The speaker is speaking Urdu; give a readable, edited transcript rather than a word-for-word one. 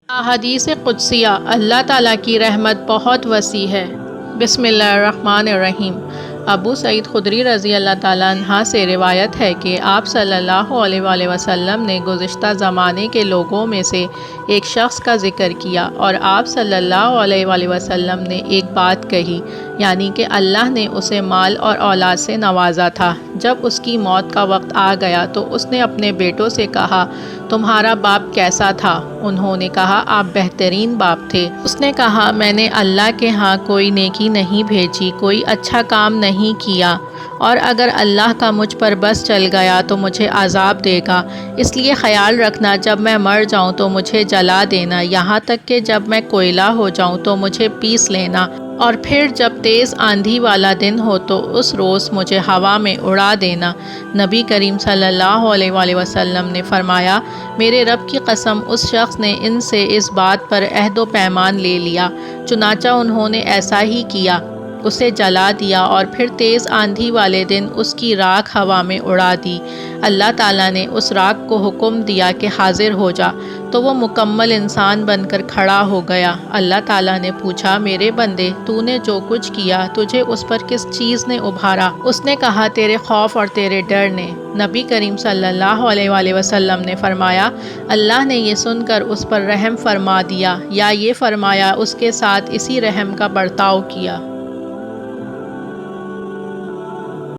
احادیث قدسیہ اللہ تعالیٰ کی رحمت بہت وسیع ہے۔ بسم اللہ الرحمن الرحیم۔ ابو سعید خدری رضی اللہ تعالیٰ عنہ سے روایت ہے کہ آپ صلی اللہ علیہ وآلہ وسلم نے گزشتہ زمانے کے لوگوں میں سے ایک شخص کا ذکر کیا اور آپ صلی اللہ علیہ وآلہ وسلم نے ایک بات کہی، یعنی کہ اللہ نے اسے مال اور اولاد سے نوازا تھا۔ جب اس کی موت کا وقت آ گیا تو اس نے اپنے بیٹوں سے کہا، تمہارا باپ کیسا تھا؟ انہوں نے کہا، آپ بہترین باپ تھے۔ اس نے کہا، میں نے اللہ کے ہاں کوئی نیکی نہیں بھیجی، کوئی اچھا کام نہیں کیا، اور اگر اللہ کا مجھ پر بس چل گیا تو مجھے عذاب دے گا، اس لیے خیال رکھنا جب میں مر جاؤں تو مجھے جلا دینا، یہاں تک کہ جب میں کوئلہ ہو جاؤں تو مجھے پیس لینا، اور پھر جب تیز آندھی والا دن ہو تو اس روز مجھے ہوا میں اڑا دینا۔ نبی کریم صلی اللہ علیہ وآلہ وسلم نے فرمایا، میرے رب کی قسم، اس شخص نے ان سے اس بات پر عہد و پیمان لے لیا۔ چنانچہ انہوں نے ایسا ہی کیا، اسے جلا دیا اور پھر تیز آندھی والے دن اس کی راکھ ہوا میں اڑا دی۔ اللہ تعالیٰ نے اس راکھ کو حکم دیا کہ حاضر ہو جا، تو وہ مکمل انسان بن کر کھڑا ہو گیا۔ اللہ تعالیٰ نے پوچھا، میرے بندے، تو نے جو کچھ کیا تجھے اس پر کس چیز نے ابھارا؟ اس نے کہا، تیرے خوف اور تیرے ڈر نے۔ نبی کریم صلی اللہ علیہ وآلہ وسلم نے فرمایا، اللہ نے یہ سن کر اس پر رحم فرما دیا، یا یہ فرمایا اس کے ساتھ اسی رحم کا برتاؤ کیا۔